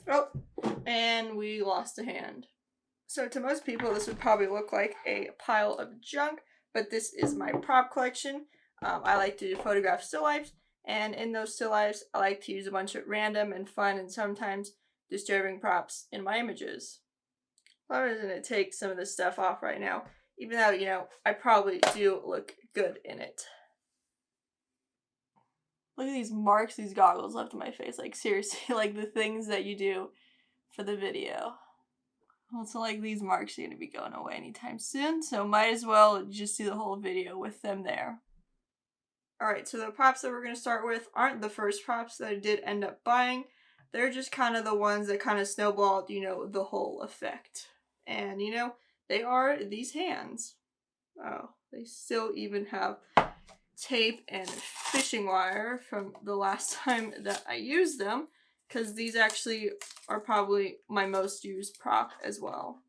Oh, and we lost a hand. So to most people, this would probably look like a pile of junk, but this is my prop collection. I like to photograph still lifes, and in those still lifes, I like to use a bunch of random and fun and sometimes disturbing props in my images. I'm just gonna take some of this stuff off right now, even though, I probably do look good in it. Look at these marks these goggles left on my face. Like, seriously, like the things that you do for the video. Also, like, these marks are going to be going away anytime soon, so might as well just do the whole video with them there. Alright, so the props that we're going to start with aren't the first props that I did end up buying. They're just kind of the ones that kind of snowballed, the whole effect. And, they are these hands. Oh, they still even have tape and fishing wire from the last time that I used them, because these actually are probably my most used prop as well.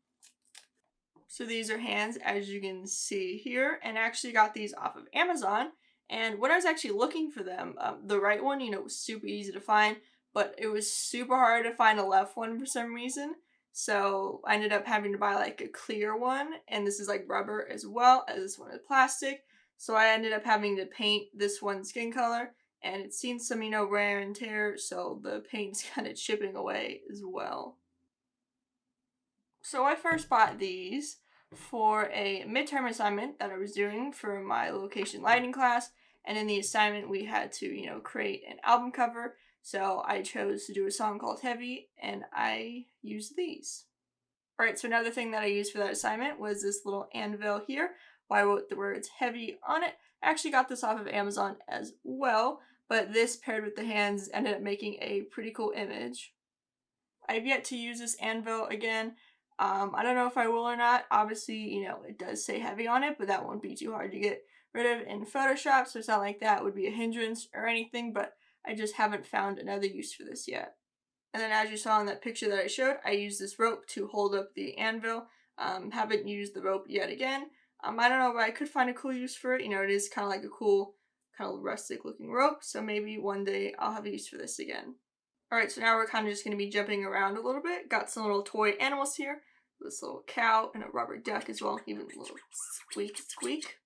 So these are hands, as you can see here, and I actually got these off of Amazon. And when I was actually looking for them, the right one, was super easy to find, but it was super hard to find a left one for some reason. So I ended up having to buy like a clear one, and this is like rubber as well as this one is plastic. So I ended up having to paint this one skin color, and it's seen some, wear and tear, so the paint's kind of chipping away as well. So I first bought these for a midterm assignment that I was doing for my location lighting class, and in the assignment we had to, create an album cover, so I chose to do a song called Heavy, and I used these. Alright, so another thing that I used for that assignment was this little anvil here, where I wrote the words heavy on it. I actually got this off of Amazon as well, but this paired with the hands ended up making a pretty cool image. I've yet to use this anvil again. I don't know if I will or not. Obviously, it does say heavy on it, but that won't be too hard to get rid of in Photoshop, so it's not like that would be a hindrance or anything, but I just haven't found another use for this yet. And then as you saw in that picture that I showed, I used this rope to hold up the anvil. Haven't used the rope yet again. I don't know, but I could find a cool use for it. It is kind of like a cool, kind of rustic looking rope, so maybe one day I'll have a use for this again. Alright, so now we're kind of just going to be jumping around a little bit. Got some little toy animals here. This little cow and a rubber duck as well. Even a little squeak squeak.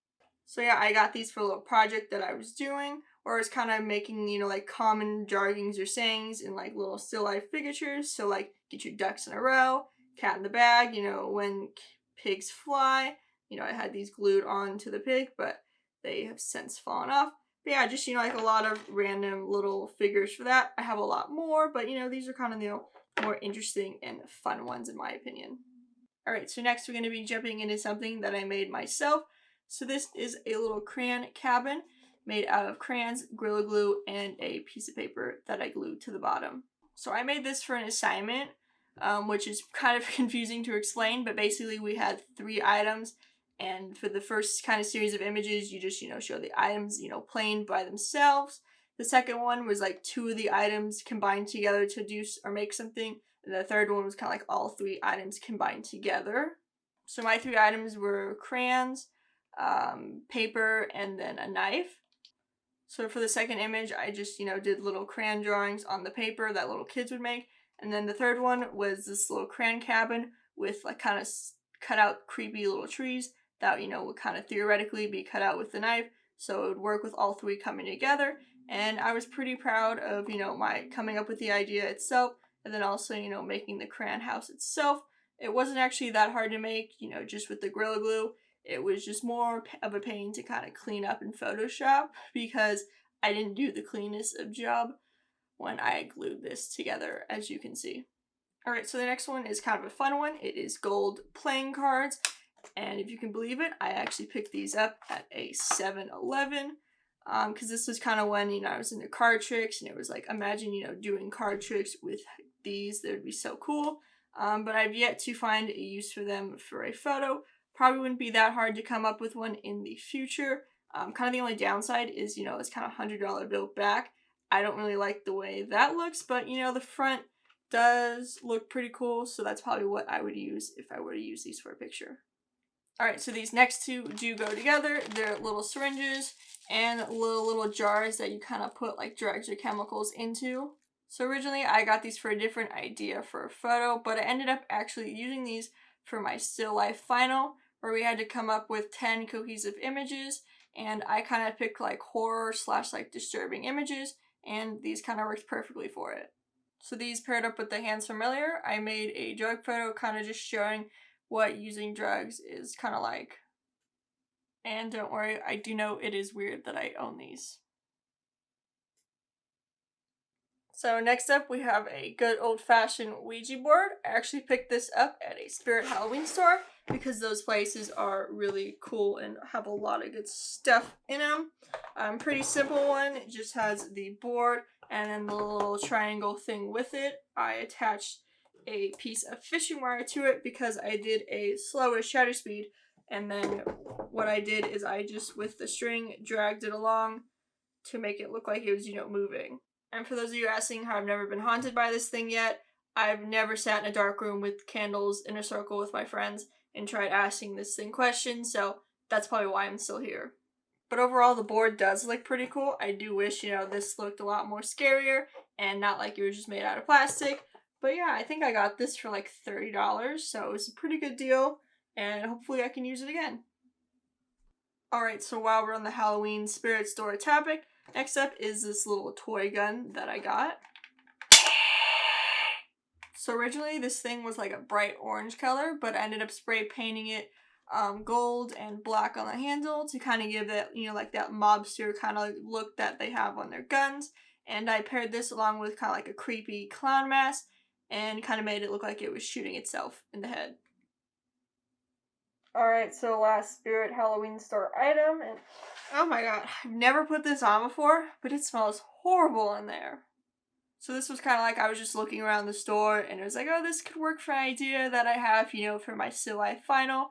So yeah, I got these for a little project that I was doing. Or I was kind of making, like common jargons or sayings in like little still life figures. So like, get your ducks in a row. Cat in the bag, when pigs fly. I had these glued onto the pig, but they have since fallen off. But yeah, just, like a lot of random little figures for that. I have a lot more, but, these are kind of, more interesting and fun ones in my opinion. Alright, so next we're going to be jumping into something that I made myself. So this is a little crayon cabin made out of crayons, Gorilla Glue, and a piece of paper that I glued to the bottom. So I made this for an assignment, which is kind of confusing to explain, but basically we had 3 items. And for the first kind of series of images, you just, show the items, plain by themselves. The second one was like 2 of the items combined together to do or make something. And the third one was kind of like all 3 items combined together. So my 3 items were crayons, paper, and then a knife. So for the second image, I just, did little crayon drawings on the paper that little kids would make. And then the third one was this little crayon cabin with like kind of cut out creepy little trees that, would kind of theoretically be cut out with the knife. So it would work with all 3 coming together. And I was pretty proud of, my coming up with the idea itself. And then also, making the crayon house itself. It wasn't actually that hard to make, just with the Gorilla Glue. It was just more of a pain to kind of clean up in Photoshop because I didn't do the cleanest of job when I glued this together, as you can see. Alright, so the next one is kind of a fun one. It is gold playing cards. And if you can believe it, I actually picked these up at a 7-Eleven. Because this was kind of when, I was into card tricks, and it was like, imagine, doing card tricks with these. That would be so cool. But I've yet to find a use for them for a photo. Probably wouldn't be that hard to come up with one in the future. Kind of the only downside is, it's kind of $100 bill back. I don't really like the way that looks, but, the front does look pretty cool, so that's probably what I would use if I were to use these for a picture. Alright, so these next 2 do go together. They're little syringes and little jars that you kind of put like drugs or chemicals into. So originally I got these for a different idea for a photo, but I ended up actually using these for my still life final, where we had to come up with 10 cohesive images, and I kind of picked like horror slash like disturbing images, and these kind of worked perfectly for it. So these paired up with the hands familiar, I made a drug photo kind of just showing what using drugs is kind of like. And don't worry, I do know it is weird that I own these. So next up we have a good old-fashioned Ouija board. I actually picked this up at a Spirit Halloween store because those places are really cool and have a lot of good stuff in them. Pretty simple one. It just has the board and then the little triangle thing with it. I attached a piece of fishing wire to it because I did a slower shutter speed, and then what I did is I just, with the string, dragged it along to make it look like it was, moving. And for those of you asking how I've never been haunted by this thing yet, I've never sat in a dark room with candles in a circle with my friends and tried asking this thing questions, so that's probably why I'm still here. But overall, the board does look pretty cool. I do wish, this looked a lot more scarier and not like it was just made out of plastic. But yeah, I think I got this for like $30, so it was a pretty good deal, and hopefully I can use it again. Alright, so while we're on the Halloween spirit store topic, next up is this little toy gun that I got. So originally this thing was like a bright orange color, but I ended up spray painting it gold and black on the handle to kind of give it, like that mobster kind of look that they have on their guns. And I paired this along with kind of like a creepy clown mask and kind of made it look like it was shooting itself in the head. Alright, so last Spirit Halloween store item, and oh my god, I've never put this on before, but it smells horrible in there. So this was kind of like I was just looking around the store, and it was like, oh, this could work for an idea that I have, for my still life final.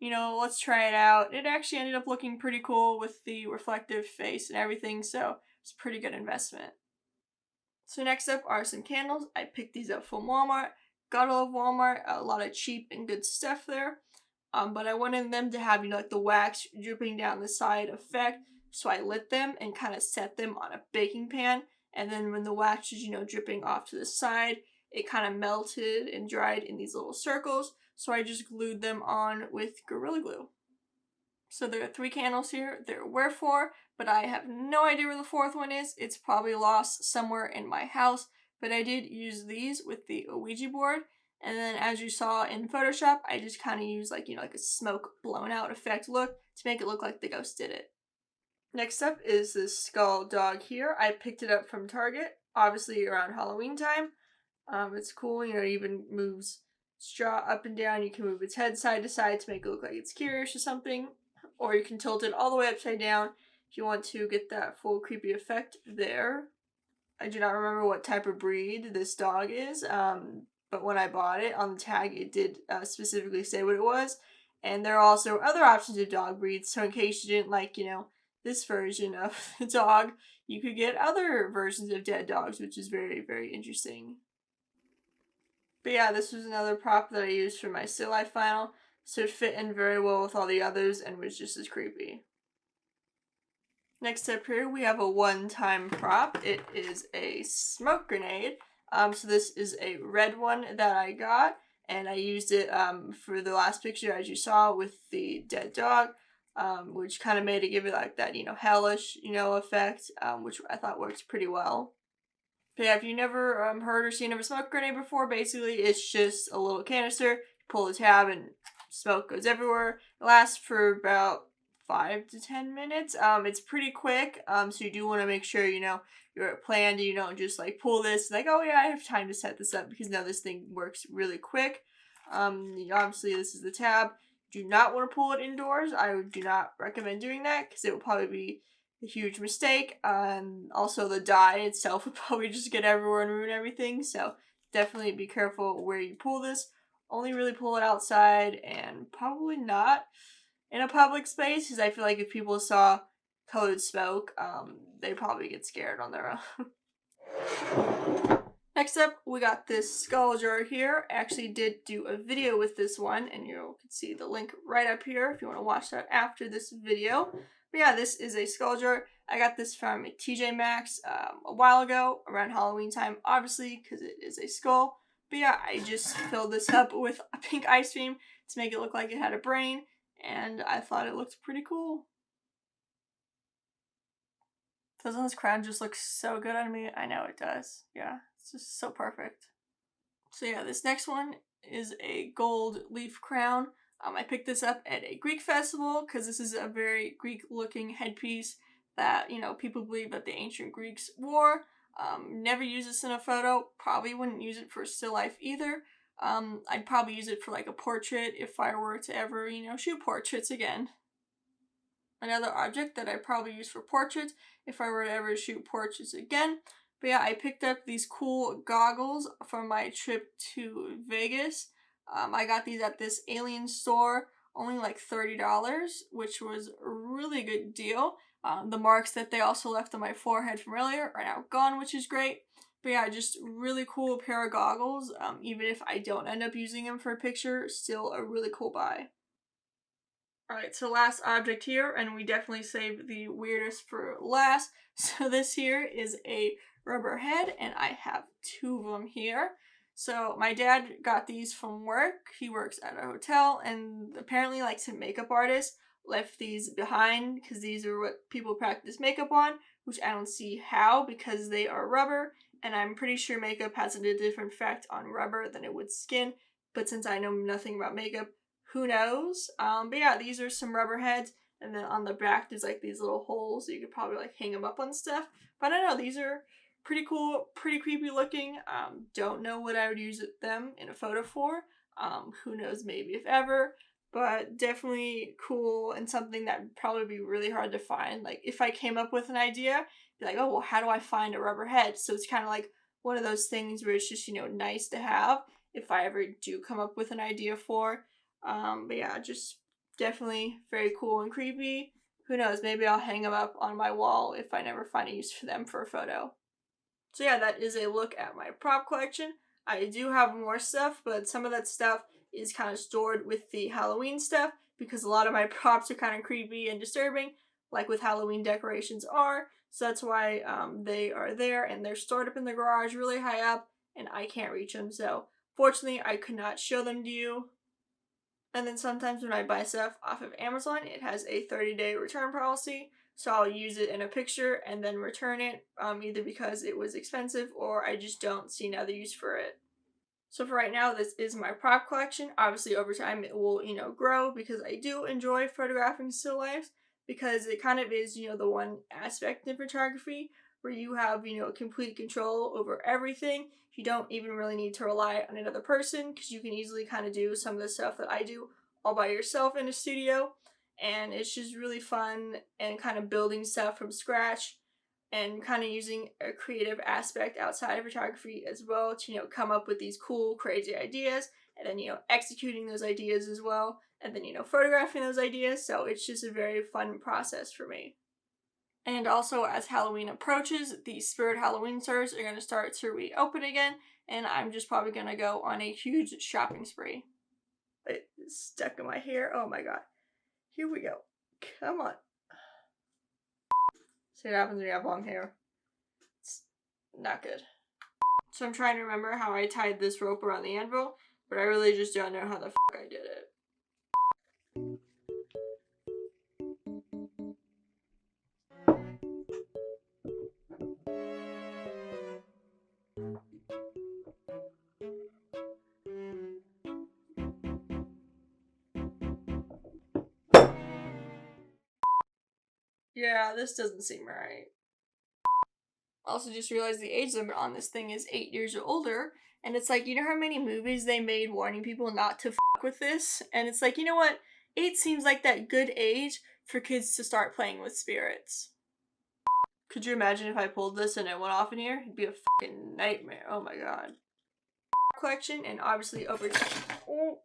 Let's try it out. It actually ended up looking pretty cool with the reflective face and everything, so it's a pretty good investment. So next up are some candles. I picked these up from Walmart. Gotta love Walmart, a lot of cheap and good stuff there. But I wanted them to have, like the wax dripping down the side effect, so I lit them and kind of set them on a baking pan, and then when the wax was, dripping off to the side, it kind of melted and dried in these little circles, so I just glued them on with Gorilla Glue. So there are 3 candles here. There were 4, but I have no idea where the 4th one is. It's probably lost somewhere in my house, but I did use these with the Ouija board. And then as you saw in Photoshop, I just kind of used like a smoke blown out effect look to make it look like the ghost did it. Next up is this skull dog here. I picked it up from Target, obviously around Halloween time. It's cool, it even moves its jaw up and down. You can move its head side to side to make it look like it's curious or something. Or you can tilt it all the way upside down if you want to get that full creepy effect there. I do not remember what type of breed this dog is, but when I bought it on the tag, it did specifically say what it was. And there are also other options of dog breeds, so in case you didn't like, this version of the dog, you could get other versions of dead dogs, which is very, very interesting. But yeah, this was another prop that I used for my still life final, so it fit in very well with all the others and was just as creepy. Next up here, we have a one-time prop. It is a smoke grenade. So this is a red one that I got, and I used it for the last picture, as you saw, with the dead dog, which kind of made it give it like that, hellish, effect, which I thought worked pretty well. But yeah, if you never heard or seen of a smoke grenade before, basically it's just a little canister, you pull the tab, and smoke goes everywhere. It lasts for about 5 to 10 minutes. It's pretty quick, so you do want to make sure, you're planned, you don't just like pull this, like, oh yeah, I have time to set this up, because no, this thing works really quick. Obviously this is the tab. Do not want to pull it indoors. I do not recommend doing that, because it will probably be a huge mistake. Also the dye itself would probably just get everywhere and ruin everything, so definitely be careful where you pull this. Only really pull it outside, and probably not in a public space, because I feel like if people saw colored smoke, they'd probably get scared on their own. Next up, we got this skull jar here. I actually did do a video with this one, and you can see the link right up here if you want to watch that after this video. But yeah, this is a skull jar. I got this from TJ Maxx a while ago, around Halloween time, obviously, because it is a skull. But yeah, I just filled this up with a pink ice cream to make it look like it had a brain, and I thought it looked pretty cool. Doesn't this crown just look so good on me? I know it does. Yeah, it's just so perfect. So yeah, this next one is a gold leaf crown. I picked this up at a Greek festival because this is a very Greek-looking headpiece that, you know, people believe that the ancient Greeks wore. Never use this in a photo. Probably wouldn't use it for still life either. I'd probably use it for like a portrait if I were to ever, you know, shoot portraits again. Another object that I probably use for portraits if I were to ever shoot portraits again. But yeah, I picked up these cool goggles from my trip to Vegas. I got these at this alien store, only like $30, which was a really good deal. The marks that they also left on my forehead from earlier are now gone, which is great. But yeah, just really cool pair of goggles. Even if I don't end up using them for a picture, still a really cool buy. Alright, so last object here, and we definitely saved the weirdest for last. So this here is a rubber head, and I have two of them here. So my dad got these from work. He works at a hotel, and apparently like some makeup artists left these behind because these are what people practice makeup on, which I don't see how because they are rubber, and I'm pretty sure makeup has a different effect on rubber than it would skin. But since I know nothing about makeup, who knows? But yeah, these are some rubber heads, and then on the back there's like these little holes, so you could probably like hang them up on stuff. But I don't know, these are pretty cool, pretty creepy looking. Don't know what I would use them in a photo for. Who knows, maybe if ever. But definitely cool and something that would probably be really hard to find. Like if I came up with an idea, be like, oh well, how do I find a rubber head? So it's kind of like one of those things where it's just, you know, nice to have if I ever do come up with an idea for. But yeah, just definitely very cool and creepy. Who knows, maybe I'll hang them up on my wall if I never find a use for them for a photo. So yeah, that is a look at my prop collection. I do have more stuff, but some of that stuff is kind of stored with the Halloween stuff because a lot of my props are kind of creepy and disturbing, like with Halloween decorations are. So that's why they are there, and they're stored up in the garage really high up, and I can't reach them. So fortunately, I could not show them to you. And then sometimes when I buy stuff off of Amazon, it has a 30-day return policy. So I'll use it in a picture and then return it, either because it was expensive or I just don't see another use for it. So for right now, this is my prop collection. Obviously over time it will, you know, grow because I do enjoy photographing still lifes because it kind of is, you know, the one aspect in photography where you have, you know, complete control over everything. You don't even really need to rely on another person because you can easily kind of do some of the stuff that I do all by yourself in a studio. And it's just really fun and kind of building stuff from scratch and kind of using a creative aspect outside of photography as well to, you know, come up with these cool, crazy ideas and then, you know, executing those ideas as well and then, you know, photographing those ideas. So it's just a very fun process for me. And also, as Halloween approaches, the Spirit Halloween stores are going to start to reopen again, and I'm just probably going to go on a huge shopping spree. It's stuck in my hair. Oh my god. Here we go. Come on. See what happens when you have long hair. It's not good. So I'm trying to remember how I tied this rope around the anvil, but I really just don't know how the fuck I did it. Yeah, this doesn't seem right. Also just realized the age limit on this thing is 8 years or older, and it's like, you know how many movies they made warning people not to fuck with this? And it's like, you know what? 8 seems like that good age for kids to start playing with spirits. Could you imagine if I pulled this and it went off in here? It'd be a fucking nightmare. Oh my god. Collection, and obviously over time. Oh.